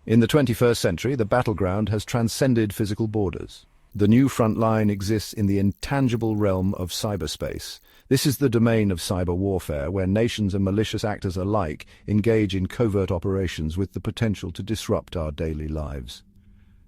In the 21st century, the battleground has transcended physical borders. The new front line exists in the intangible realm of cyberspace. This is the domain of cyber warfare, where nations and malicious actors alike engage in covert operations with the potential to disrupt our daily lives.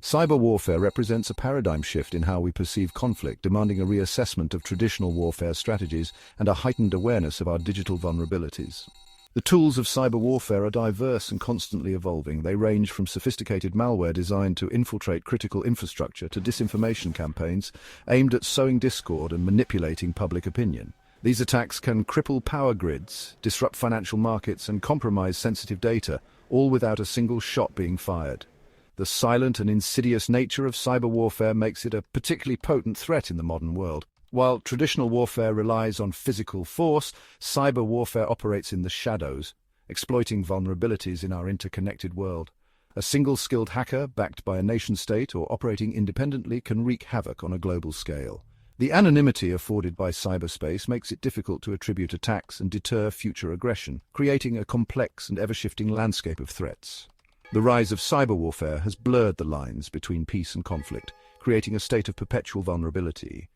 Cyber warfare represents a paradigm shift in how we perceive conflict, demanding a reassessment of traditional warfare strategies and a heightened awareness of our digital vulnerabilities. The tools of cyber warfare are diverse and constantly evolving. They range from sophisticated malware designed to infiltrate critical infrastructure to disinformation campaigns aimed at sowing discord and manipulating public opinion. These attacks can cripple power grids, disrupt financial markets, and compromise sensitive data, all without a single shot being fired. The silent and insidious nature of cyber warfare makes it a particularly potent threat in the modern world. While traditional warfare relies on physical force, cyber warfare operates in the shadows, exploiting vulnerabilities in our interconnected world. A single skilled hacker, backed by a nation-state or operating independently, can wreak havoc on a global scale. The anonymity afforded by cyberspace makes it difficult to attribute attacks and deter future aggression, creating a complex and ever-shifting landscape of threats. The rise of cyber warfare has blurred the lines between peace and conflict, creating a state of perpetual vulnerability.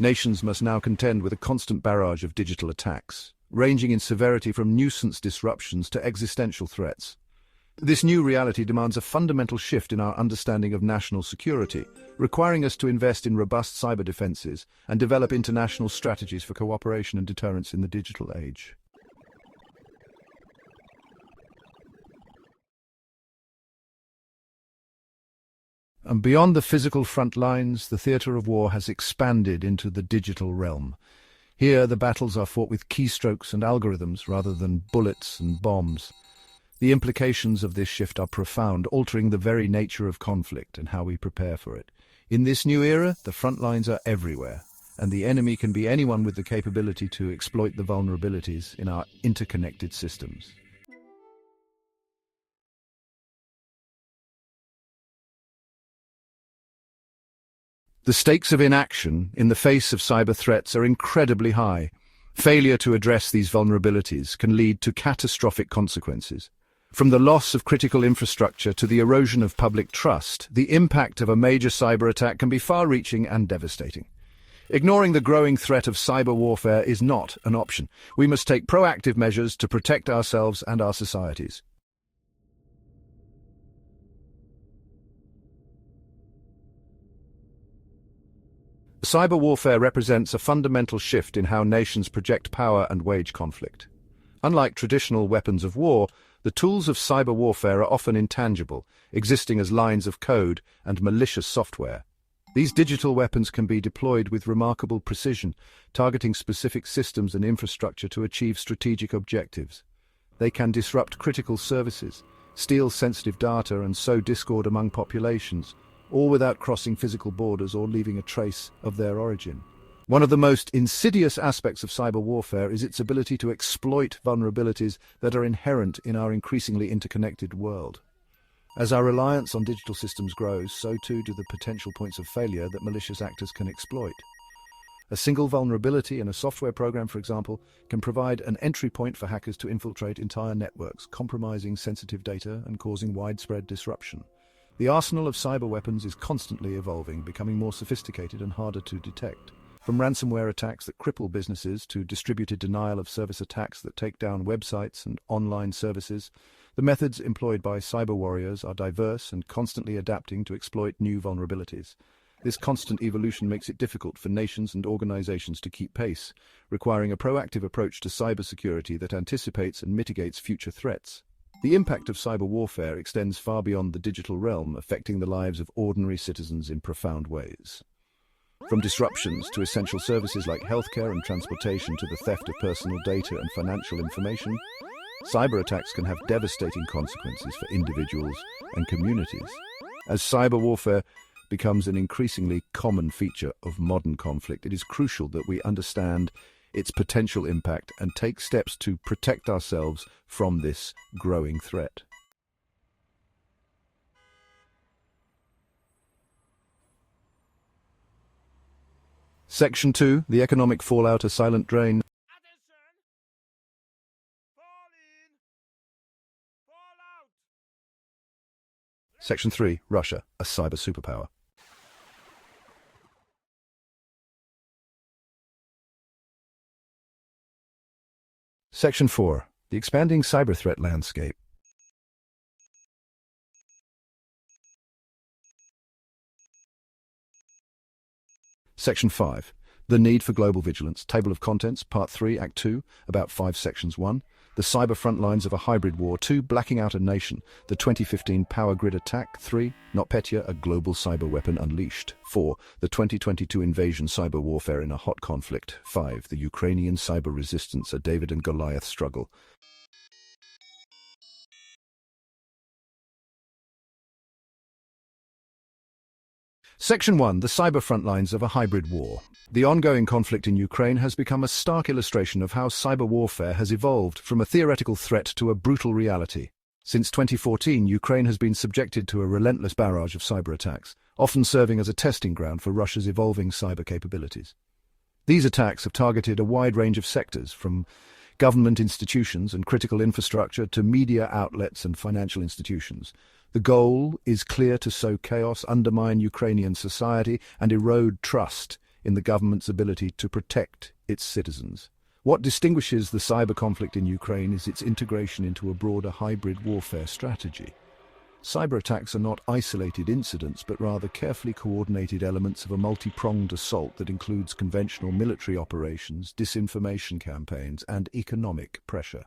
Nations must now contend with a constant barrage of digital attacks, ranging in severity from nuisance disruptions to existential threats. This new reality demands a fundamental shift in our understanding of national security, requiring us to invest in robust cyber defenses and develop international strategies for cooperation and deterrence in the digital age. And beyond the physical front lines, the theatre of war has expanded into the digital realm. Here, the battles are fought with keystrokes and algorithms rather than bullets and bombs. The implications of this shift are profound, altering the very nature of conflict and how we prepare for it. In this new era, the front lines are everywhere, and the enemy can be anyone with the capability to exploit the vulnerabilities in our interconnected systems. The stakes of inaction in the face of cyber threats are incredibly high. Failure to address these vulnerabilities can lead to catastrophic consequences. From the loss of critical infrastructure to the erosion of public trust, the impact of a major cyber attack can be far-reaching and devastating. Ignoring the growing threat of cyber warfare is not an option. We must take proactive measures to protect ourselves and our societies. Cyber warfare represents a fundamental shift in how nations project power and wage conflict. Unlike traditional weapons of war, the tools of cyber warfare are often intangible, existing as lines of code and malicious software. These digital weapons can be deployed with remarkable precision, targeting specific systems and infrastructure to achieve strategic objectives. They can disrupt critical services, steal sensitive data, and sow discord among populations, all without crossing physical borders or leaving a trace of their origin. One of the most insidious aspects of cyber warfare is its ability to exploit vulnerabilities that are inherent in our increasingly interconnected world. As our reliance on digital systems grows, so too do the potential points of failure that malicious actors can exploit. A single vulnerability in a software program, for example, can provide an entry point for hackers to infiltrate entire networks, compromising sensitive data and causing widespread disruption. The arsenal of cyber weapons is constantly evolving, becoming more sophisticated and harder to detect. From ransomware attacks that cripple businesses to distributed denial-of-service attacks that take down websites and online services, the methods employed by cyber warriors are diverse and constantly adapting to exploit new vulnerabilities. This constant evolution makes it difficult for nations and organizations to keep pace, requiring a proactive approach to cybersecurity that anticipates and mitigates future threats. The impact of cyber warfare extends far beyond the digital realm, affecting the lives of ordinary citizens in profound ways. From disruptions to essential services like healthcare and transportation to the theft of personal data and financial information, cyber attacks can have devastating consequences for individuals and communities. As cyber warfare becomes an increasingly common feature of modern conflict, it is crucial that we understand its potential impact and take steps to protect ourselves from this growing threat. Section 2. The economic fallout, a silent drain. Section 3. Russia, a cyber superpower. Section 4. The expanding cyber threat landscape. Section 5. The need for global vigilance. Table of contents, Part 3, Act 2, about 5 Sections 1. The cyber front lines of a hybrid war. 2. Blacking out a nation. The 2015 power grid attack. 3. NotPetya, a global cyber weapon unleashed. 4. The 2022 invasion cyber warfare in a hot conflict. 5. The Ukrainian cyber resistance, a David and Goliath struggle. Section 1. The cyber front lines of a hybrid war. The ongoing conflict in Ukraine has become a stark illustration of how cyber warfare has evolved from a theoretical threat to a brutal reality. Since 2014, Ukraine has been subjected to a relentless barrage of cyber attacks, often serving as a testing ground for Russia's evolving cyber capabilities. These attacks have targeted a wide range of sectors, from government institutions and critical infrastructure to media outlets and financial institutions. The goal is clear: to sow chaos, undermine Ukrainian society, and erode trust in the government's ability to protect its citizens. What distinguishes the cyber conflict in Ukraine is its integration into a broader hybrid warfare strategy. Cyber attacks are not isolated incidents, but rather carefully coordinated elements of a multi-pronged assault that includes conventional military operations, disinformation campaigns, and economic pressure.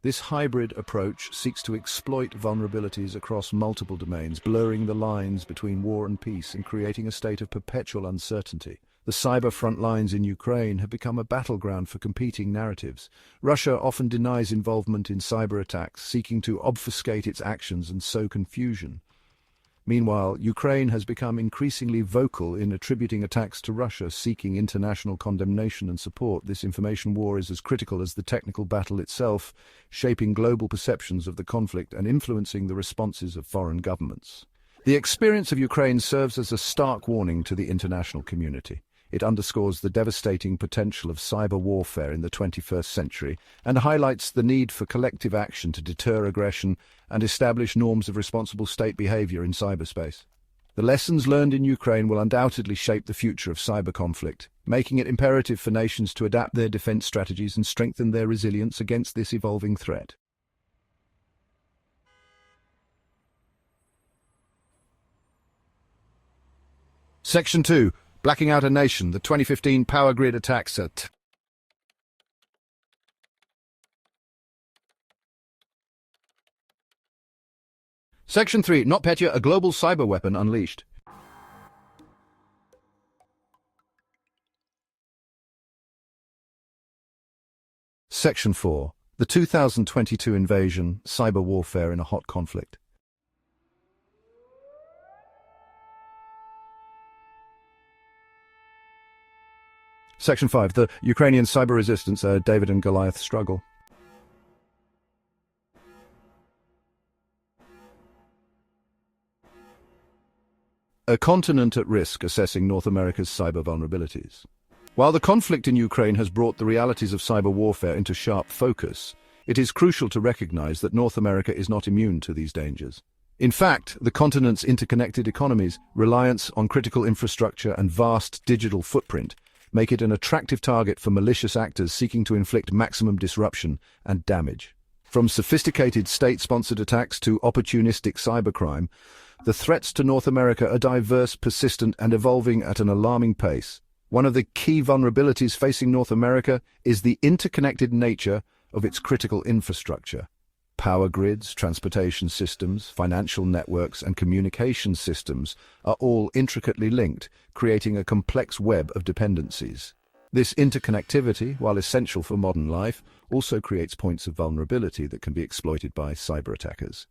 This hybrid approach seeks to exploit vulnerabilities across multiple domains, blurring the lines between war and peace and creating a state of perpetual uncertainty. The cyber front lines in Ukraine have become a battleground for competing narratives. Russia often denies involvement in cyber attacks, seeking to obfuscate its actions and sow confusion. Meanwhile, Ukraine has become increasingly vocal in attributing attacks to Russia, seeking international condemnation and support. This information war is as critical as the technical battle itself, shaping global perceptions of the conflict and influencing the responses of foreign governments. The experience of Ukraine serves as a stark warning to the international community. It underscores the devastating potential of cyber warfare in the 21st century and highlights the need for collective action to deter aggression and establish norms of responsible state behavior in cyberspace. The lessons learned in Ukraine will undoubtedly shape the future of cyber conflict, making it imperative for nations to adapt their defense strategies and strengthen their resilience against this evolving threat. Section 2. Blacking out a nation. The 2015 power grid attacks at Section 3. NotPetya, a global cyber weapon unleashed. Section 4. The 2022 invasion, cyber warfare in a hot conflict. Section 5. The Ukrainian cyber resistance, a David and Goliath struggle. A continent at risk, assessing North America's cyber vulnerabilities. While the conflict in Ukraine has brought the realities of cyber warfare into sharp focus, it is crucial to recognize that North America is not immune to these dangers. In fact, the continent's interconnected economies, reliance on critical infrastructure, and vast digital footprint make it an attractive target for malicious actors seeking to inflict maximum disruption and damage. From sophisticated state-sponsored attacks to opportunistic cybercrime, the threats to North America are diverse, persistent, and evolving at an alarming pace. One of the key vulnerabilities facing North America is the interconnected nature of its critical infrastructure. Power grids, transportation systems, financial networks, and communication systems are all intricately linked, creating a complex web of dependencies. This interconnectivity, while essential for modern life, also creates points of vulnerability that can be exploited by cyber attackers.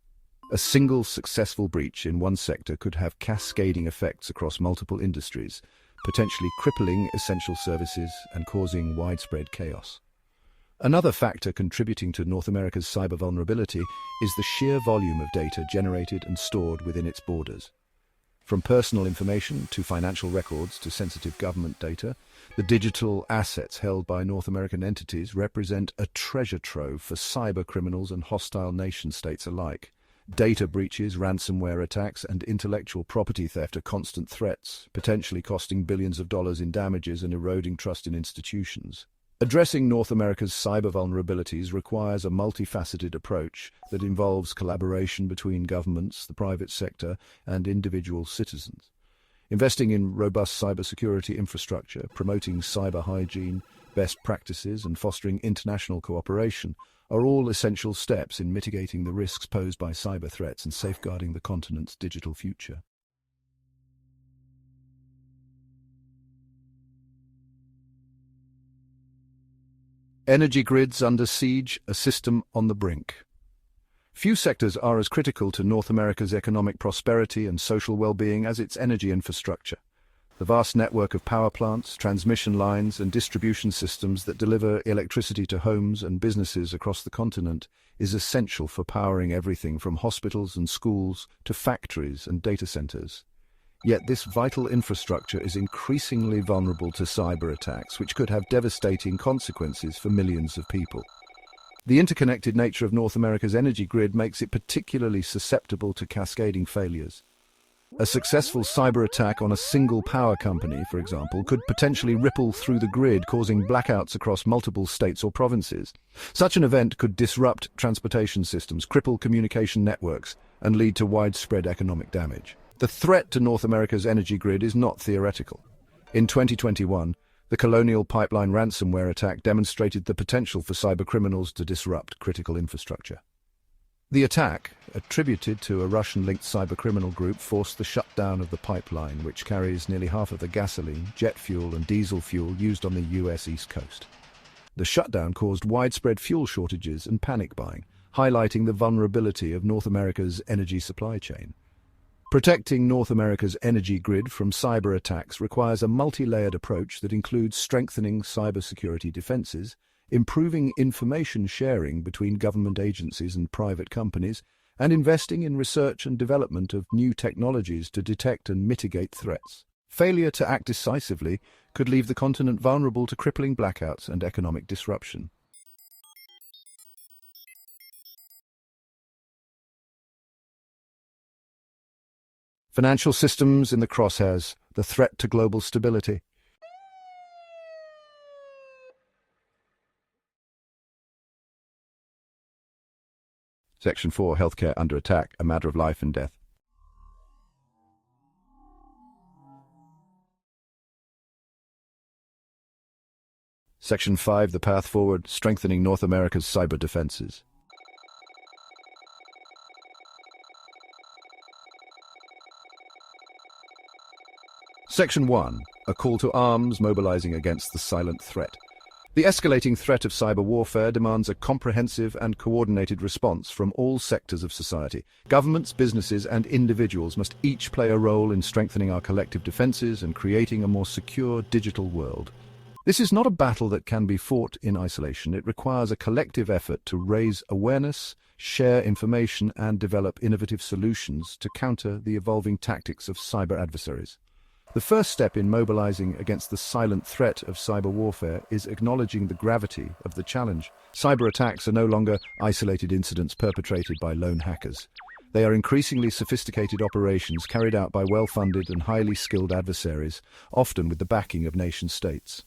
A single successful breach in one sector could have cascading effects across multiple industries, potentially crippling essential services and causing widespread chaos. Another factor contributing to North America's cyber vulnerability is the sheer volume of data generated and stored within its borders. From personal information to financial records to sensitive government data, the digital assets held by North American entities represent a treasure trove for cyber criminals and hostile nation-states alike. Data breaches, ransomware attacks, and intellectual property theft are constant threats, potentially costing billions of dollars in damages and eroding trust in institutions. Addressing North America's cyber vulnerabilities requires a multifaceted approach that involves collaboration between governments, the private sector, and individual citizens. Investing in robust cybersecurity infrastructure, promoting cyber hygiene, best practices, and fostering international cooperation are all essential steps in mitigating the risks posed by cyber threats and safeguarding the continent's digital future. Energy grids under siege, a system on the brink. Few sectors are as critical to North America's economic prosperity and social well-being as its energy infrastructure. The vast network of power plants, transmission lines, and distribution systems that deliver electricity to homes and businesses across the continent is essential for powering everything from hospitals and schools to factories and data centers. Yet this vital infrastructure is increasingly vulnerable to cyber attacks, which could have devastating consequences for millions of people. The interconnected nature of North America's energy grid makes it particularly susceptible to cascading failures. A successful cyber attack on a single power company, for example, could potentially ripple through the grid, causing blackouts across multiple states or provinces. Such an event could disrupt transportation systems, cripple communication networks, and lead to widespread economic damage. The threat to North America's energy grid is not theoretical. In 2021, the Colonial Pipeline ransomware attack demonstrated the potential for cybercriminals to disrupt critical infrastructure. The attack, attributed to a Russian-linked cybercriminal group, forced the shutdown of the pipeline, which carries nearly half of the gasoline, jet fuel, and diesel fuel used on the US East Coast. The shutdown caused widespread fuel shortages and panic buying, highlighting the vulnerability of North America's energy supply chain. Protecting North America's energy grid from cyber attacks requires a multi-layered approach that includes strengthening cybersecurity defenses, improving information sharing between government agencies and private companies, and investing in research and development of new technologies to detect and mitigate threats. Failure to act decisively could leave the continent vulnerable to crippling blackouts and economic disruption. Financial systems in the crosshairs, the threat to global stability. Section 4, Healthcare under attack, a matter of life and death. Section 5, The path forward, strengthening North America's cyber defenses. Section 1, A call to arms, mobilizing against the silent threat. The escalating threat of cyber warfare demands a comprehensive and coordinated response from all sectors of society. Governments, businesses, and individuals must each play a role in strengthening our collective defenses and creating a more secure digital world. This is not a battle that can be fought in isolation. It requires a collective effort to raise awareness, share information, and develop innovative solutions to counter the evolving tactics of cyber adversaries. The first step in mobilizing against the silent threat of cyber warfare is acknowledging the gravity of the challenge. Cyber attacks are no longer isolated incidents perpetrated by lone hackers. They are increasingly sophisticated operations carried out by well-funded and highly skilled adversaries, often with the backing of nation-states.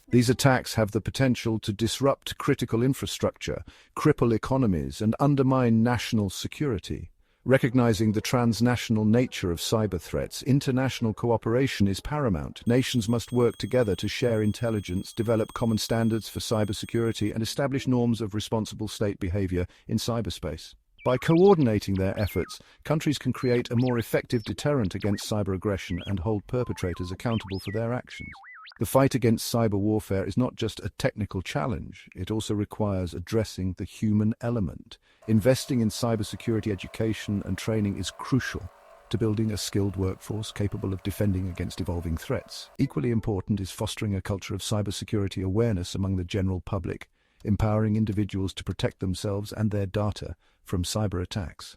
These attacks have the potential to disrupt critical infrastructure, cripple economies, and undermine national security. Recognizing the transnational nature of cyber threats, international cooperation is paramount. Nations must work together to share intelligence, develop common standards for cybersecurity, and establish norms of responsible state behavior in cyberspace. By coordinating their efforts, countries can create a more effective deterrent against cyber aggression and hold perpetrators accountable for their actions. The fight against cyber warfare is not just a technical challenge, it also requires addressing the human element. Investing in cybersecurity education and training is crucial to building a skilled workforce capable of defending against evolving threats. Equally important is fostering a culture of cybersecurity awareness among the general public, empowering individuals to protect themselves and their data from cyber attacks.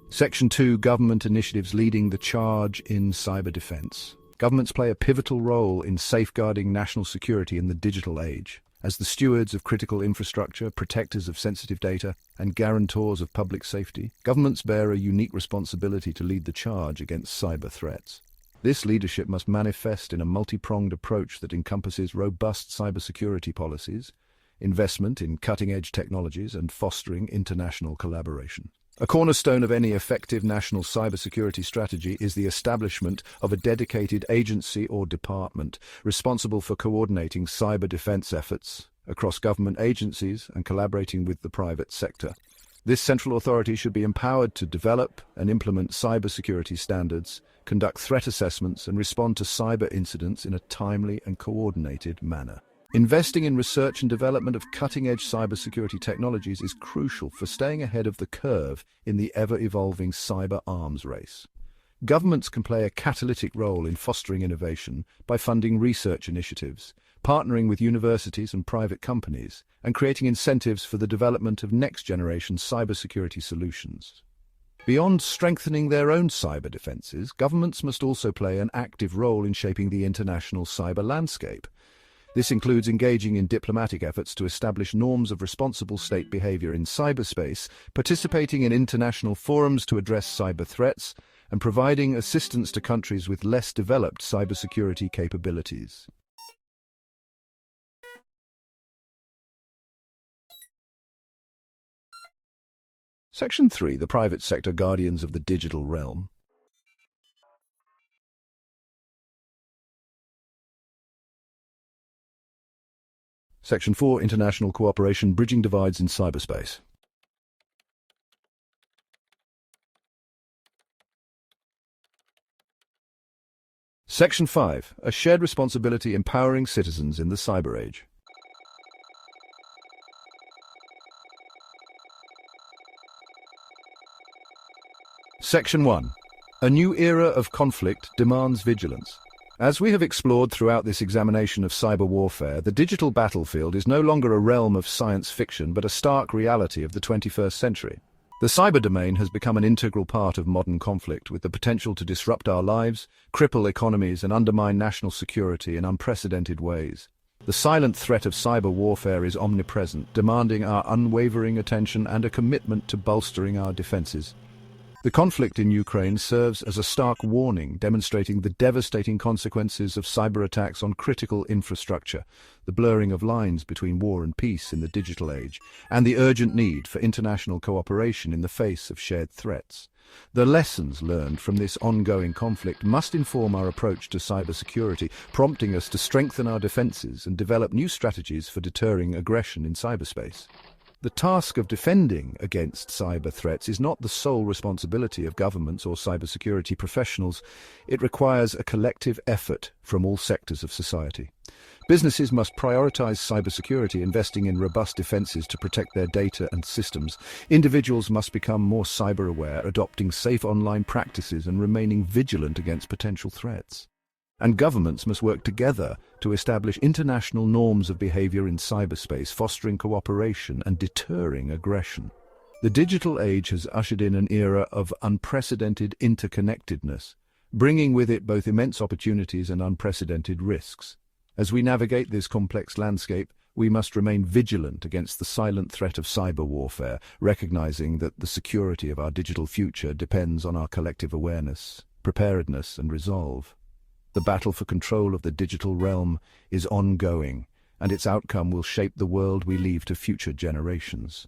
Section 2, Government initiatives leading the charge in cyber defense. Governments play a pivotal role in safeguarding national security in the digital age. As the stewards of critical infrastructure, protectors of sensitive data, and guarantors of public safety, governments bear a unique responsibility to lead the charge against cyber threats. This leadership must manifest in a multi-pronged approach that encompasses robust cybersecurity policies, investment in cutting-edge technologies, and fostering international collaboration. A cornerstone of any effective national cybersecurity strategy is the establishment of a dedicated agency or department responsible for coordinating cyber defense efforts across government agencies and collaborating with the private sector. This central authority should be empowered to develop and implement cybersecurity standards, conduct threat assessments, and respond to cyber incidents in a timely and coordinated manner. Investing in research and development of cutting-edge cybersecurity technologies is crucial for staying ahead of the curve in the ever-evolving cyber arms race. Governments can play a catalytic role in fostering innovation by funding research initiatives, partnering with universities and private companies, and creating incentives for the development of next-generation cybersecurity solutions. Beyond strengthening their own cyber defenses, governments must also play an active role in shaping the international cyber landscape. This includes engaging in diplomatic efforts to establish norms of responsible state behavior in cyberspace, participating in international forums to address cyber threats, and providing assistance to countries with less developed cybersecurity capabilities. Section 3. The private sector guardians of the digital realm. Section 4. International cooperation, bridging divides in cyberspace. Section 5. A shared responsibility empowering citizens in the cyber age. Section 1. A new era of conflict demands vigilance. As we have explored throughout this examination of cyber warfare, the digital battlefield is no longer a realm of science fiction but a stark reality of the 21st century. The cyber domain has become an integral part of modern conflict, with the potential to disrupt our lives, cripple economies, and undermine national security in unprecedented ways. The silent threat of cyber warfare is omnipresent, demanding our unwavering attention and a commitment to bolstering our defenses. The conflict in Ukraine serves as a stark warning, demonstrating the devastating consequences of cyber attacks on critical infrastructure, the blurring of lines between war and peace in the digital age, and the urgent need for international cooperation in the face of shared threats. The lessons learned from this ongoing conflict must inform our approach to cybersecurity, prompting us to strengthen our defenses and develop new strategies for deterring aggression in cyberspace. The task of defending against cyber threats is not the sole responsibility of governments or cybersecurity professionals. It requires a collective effort from all sectors of society. Businesses must prioritize cybersecurity, investing in robust defenses to protect their data and systems. Individuals must become more cyber-aware, adopting safe online practices and remaining vigilant against potential threats. And governments must work together to establish international norms of behavior in cyberspace, fostering cooperation and deterring aggression. The digital age has ushered in an era of unprecedented interconnectedness, bringing with it both immense opportunities and unprecedented risks. As we navigate this complex landscape, we must remain vigilant against the silent threat of cyber warfare, recognizing that the security of our digital future depends on our collective awareness, preparedness, and resolve. The battle for control of the digital realm is ongoing, and its outcome will shape the world we leave to future generations.